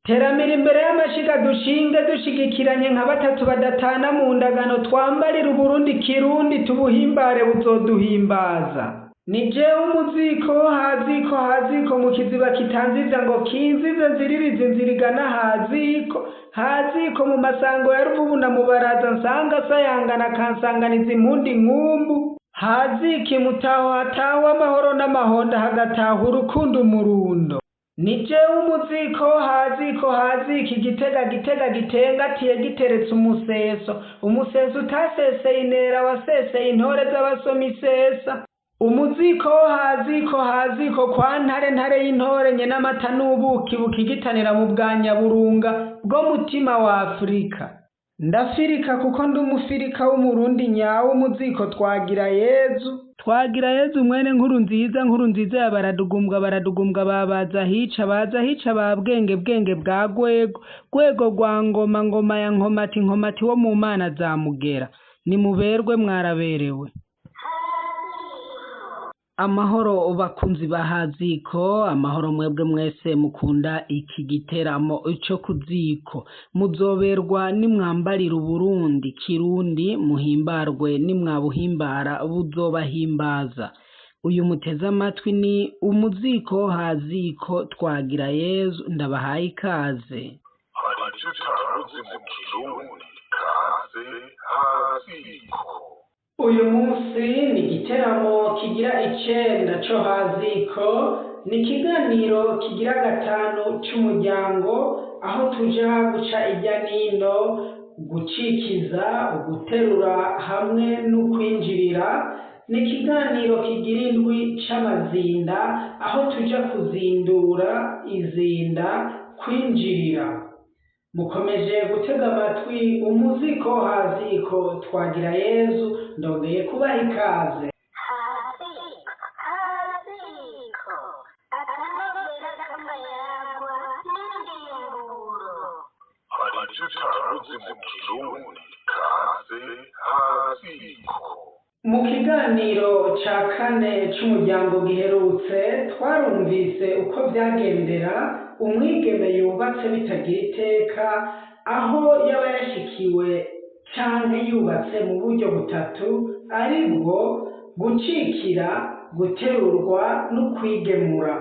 teramira imbere y'amashiga dushinge dushigikiranye nka batatu badatana mu ndagano twambarira Uburundi kirundi tubuhimbare buzoduhimbaza. Ni jewe umuziko haziko haziko mu kiziba kitanziza ngo kinzize nziririze nzirigana haziko mu masango ya Ruvubu na Mubaraza nsanga sayangana kansanganiza impundi nkumbu haziki mutaho hataho amahoro n'amahonda hagataha urukundo umurundo. Ni jewe umuziko haziko igitega gitengatiye giteretse umuseso utaseseye intera waseseye intore z'abasoma isesa. Umuziko haziko kwa ntare y'intore nye n'amata n'ubuki bukigitanira mu bwanyaburunga bwo mutima wa Afrika. Ndafirika kuko ndi umufirika w'umurundi nyawo. Umuziko twagira Yezu mwene nkuru nziza ya baradugumbwa babaza hica ba bwenge bwa Rwego rwa ngoma ya nkomati wo mu mana za Mugera. Nimuberwe mwaraberewe. Amahoro bakunzi bahaziko, amahoro mwebwe mwese mukunda iki giteramo ico kuziko. Muzoberwa nimwambarira Uburundi kirundi, muhimbarwe nimwabuhimbara buzobahimbaza. Uyu muteze amatwi ni umuziko haziko twagira Yezu. Ndabahaye ikaze. Hari icyo utaruzi mu kirundi, kaze haziko. Uyu munsi ni igiteramo kigira 9 co haziko. Ni ikiganiro kigira 5 c'umuryango, aho tuja guca irya nino, gucikiza, uguterura hamwe n'ukwinjirira. Ni ikiganiro kigira 7 c'amazinda, aho tuja kuzindura, izinda, kwinjirira. Mukomeje gutega amatwi umuziko haziko twagira Yezu. Ndongeye kubaha ikaze. Hari icyo utaruzi mu kirundi, kaze haziko. Mu kiganiro ca 4 c'umuryango giherutse twarumvise uko vyagendera umwigeme yubatse bitagira iteka, aho yaba yashikiwe canke yubatse mu buryo butatu, aribwo gucikira, guterurwa n'ukwigemura.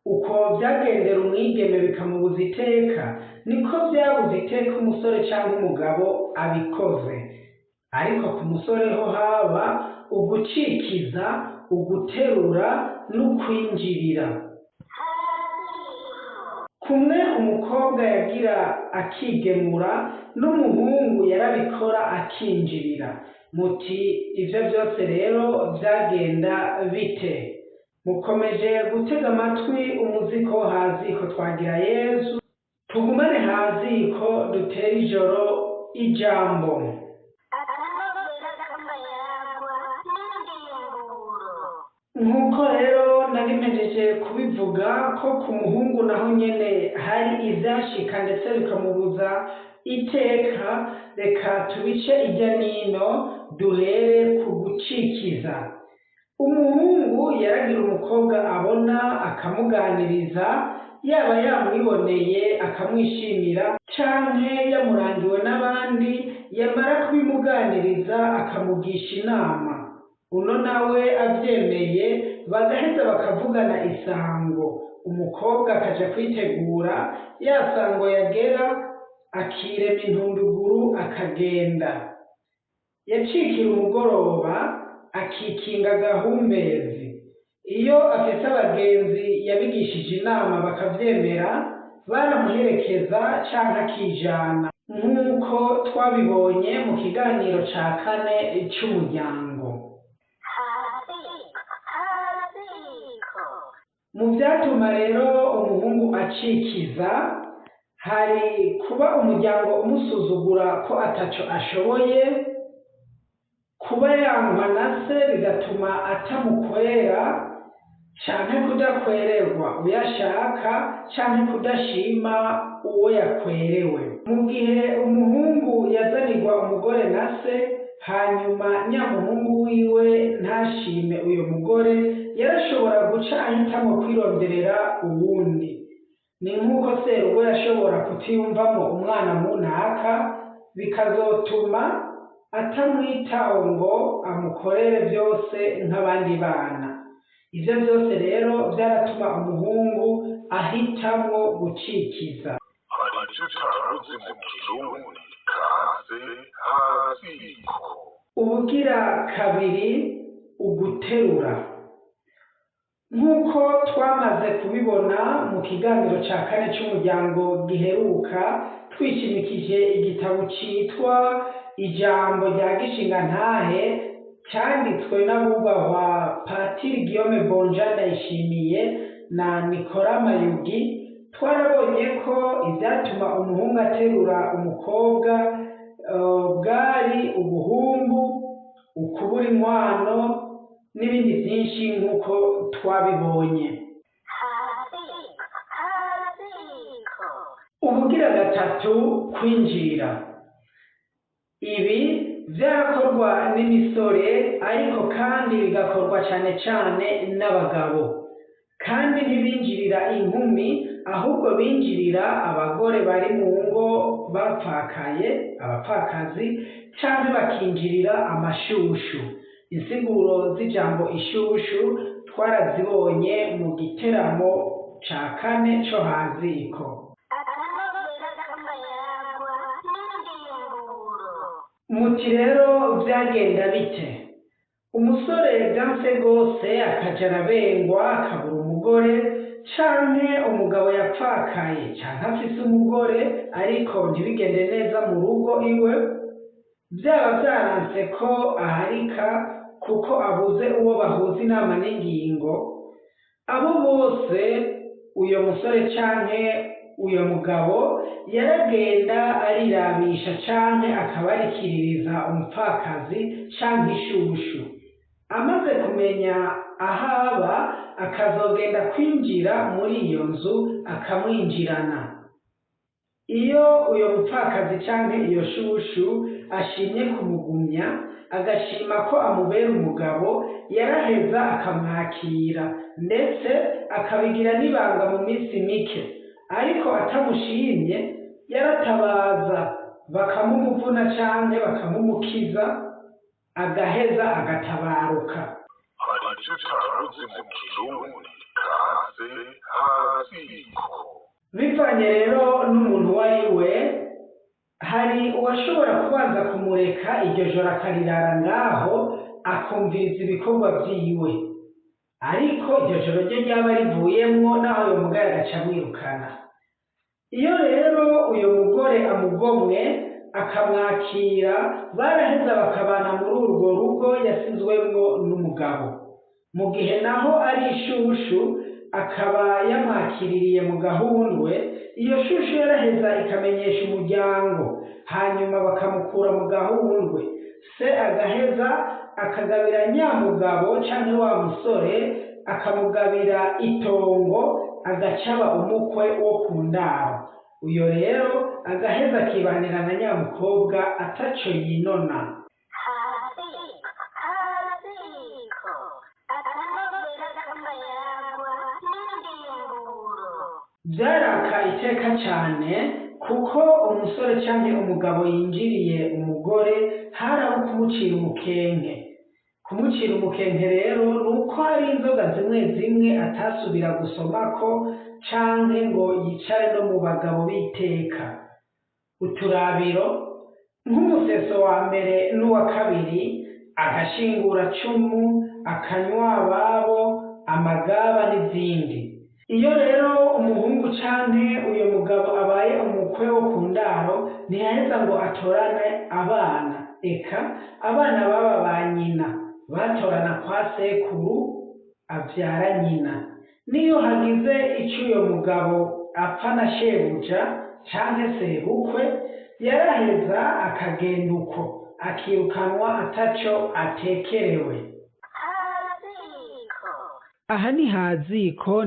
Uko vyagendera umwigeme bikamubuza iteka, niko vyabuze iteka umusore canke umugabo abikoze. Ariko ku musore ho haba ugucikiza, uguterura n'ukwinjirira. Kumwe umukobwa yagira akigemura, n'umuhungu yarabikora akinjirira. Muti ivyo byose rero vyagenda bite? Mukomeje gutega amatwi umuziko haziko twagira Yezu. Tugumane haziko dutere ijoro ijambo. Nkuko rero narimejeje kubivuga ko ku muhungu naho nyene hari ivyashika ndetse bikamubuza iteka, reka tubice irya nino duhere ku gucikiza. Umuhungu yaragira umukobwa abona akamuganiriza, yaba yamwiboneye akamwishimira canke yamurangiwe n'abandi, yamara kubimuganiriza akamugisha inama. Uno nawe avyemeye bagaheza bakavugana isango. Umukobwa akaja kwitegura, ya sango yagera akirema intunduguru akagenda. Yacikira umugoroba akikinga agahumbezi. Iyo afise abagenzi yabigishije inama bakavyemera, baramuherekeza canke akijana, nk'uko twabibonye mu kiganiro ca 4 c'umuryango. Mu vyatuma rero umuhungu acikiza, hari kuba umuryango umusuzugura ko ataco ashoboye, kuba yankwa na se bigatuma atamukwera, canke kudakwererwa uyashaka, canke kudashima uwo yakwerewe. Mu gihe umuhungu yazanirwa umugore na se, hanyuma nyamuhungu wiwe ntashime uyo mugore, yarashobora guca ahitamo kwironderera uwundi. Ni nk'uko serugo yashobora kutiyumvamo umwana munaka, bikazotuma atamwitaho ngo amukorere byose nk'abandi bana. Ibyo byose rero byaratuma umuhungu ahitamwo gucikiza. hari icyo utaruzi mu kirundi kaze haziko. Ubugira kabiri, uguterura. Nk'uko twamaze kubibona mu kiganiro cya kane cy'umuryango giheruka, twishimikije igitabo cyitwa Ijambo rya Gishingantahe, cyanditswe n'abubahwa Patiri Guillaume Bonja Ndayishimiye na Nicolas Mayugi. Twarabonye ko ibyatuma umuhungu aterura umukobwa bwari ubuhumbu, ukubura inkwano n'ibindi byinshi nk'uko twabibonye. Ubugira gatatu, kwinjira. Ibi byarakorwa n'imisore, ariko kandi bigakorwa cyane cyane n'abagabo, kandi ntibinjirira inkumi, ahubwo binjirira abagore bari mu ngo bapfakaye, abapfakazi, cyangwa bakinjirira amashushu. Insiguro z'ijambo ishushu twarazibonye mu giteramo cya kane cyo haziko. Muti rero byagenda bite? Umusore byanse rwose akaja arabengwa, akabura umugore, canke umugabo yapfakaye canke afise umugore ariko ntibigende neza mu rugo iwe, byaba byaranse ko aharika kuko abuze uwo bahuza inama n'ingingo. Abo bose uyo musore canke uyo mugabo yaragenda arirabisha canke akabarikiririza umupfakazi canke ishushu. Amaze kumenya ahaba, akazogenda kwinjira muri iyo nzu akamwinjirana. Iyo uyo mupfakazi canke iyo shushu ashimye kumugumya, agashima ko amubera umugabo, yaraheza akamwakira, ndetse akabigira n'ibanga mu minsi mike. Ariko atamushimye, yaratabaza bakamumuvuna canke bakamumukiza, agaheza agatabaruka. hari icyo utaruzi mu kirundi kaze haziko. Bivanye rero n'umuntu uwo ari we, hari uwashobora kubanza kumureka iryo joro akarirara ngaho, akumviriza ibikorwa vyiwe, ariko iryo joro ryo ryaba rivuyemwo naho uyo mugore agaca amwirukana. Iyo rero uyo mugore amugomwe akamwakira, baraheza bakabana muri urwo rugo yasizwemwo n'umugabo. Mu gihe naho ari ishushu akaba yamwakiririye mu gahundwe, iyo shushu yaraheza ikamenyesha umuryango, hanyuma bakamukura mu gahundwe. Se agaheza akagabira nyamugabo canke wa musore, akamugabira itongo, agacaba umukwe wo ku ndaro. Uyo rero agaheza akibanira na nyamukobwa ataco yinona. Byaraka iteka cyane, kuko umusore canke umugabo yinjiriye umugore harabo kumucira umukenke. Kumucira umukenke rero nuko hari inzoga zimwe zimwe atasubira gusomako, canke ngo yicare no mu bagabo biteka. Uturabiro nk'umuseso wa mbere n'uwa kabiri, agashingura cumu, akanywa ababo, amagaba n'izindi. Iyo rero umuhungu canke uyo mugabo abaye umukwe wo ku ndaro, ntiyaheza ngo atorane abana, eka abana baba ba nyina batorana kwa sekuru avyara nyina. Niyo hagize ico uyo mugabo apfa na shebuja canke sebukwe, yaraheza akagenda uko, akirukanwa ataco atekerewe. aha ni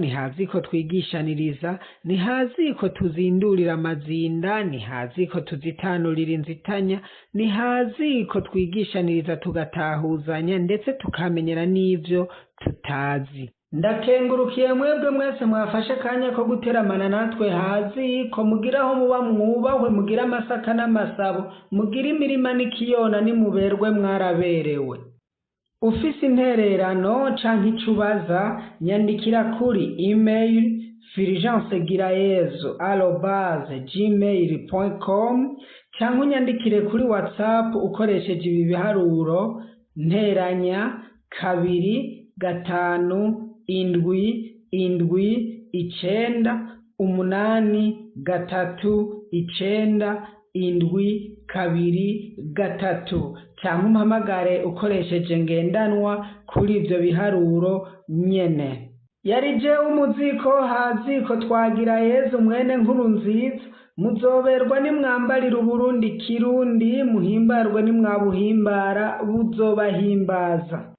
haziko twigishaniriza, ni haziko tuzindurira amazinda, ni haziko tuzitanurira inzitanya, ni haziko twigishaniriza tugatahuzanya ndetse tukamenyera n'ivyo tutazi. Ndakengurukiye mwebwe mwese mwafashe akanya ko guteramana natwe haziko, mugiraho muba mwubahwe, mugira amasaka n'amasabo, mugira imirima n'ikiyona, nimuberwe mwaraberewe. Ufise intererano canke icubaza, nyandikira kuri email fulgence-girayezu@gmail.com canke unyandikire kuri WhatsApp ukoresheje ibi biharuro: nteranya 2 5 7 7 9 8 3 9 7 2 3, cyangwa umpamagare ukoresheje ngendanwa kuri ibyo biharuro nyene. Yari jewe umuziko haziko Twagirayezu mwene nkuru nziza, muzoberwa nimwambarira Uburundi kirundi, muhimbarwe nimwabuhimbara buzobahimbaza.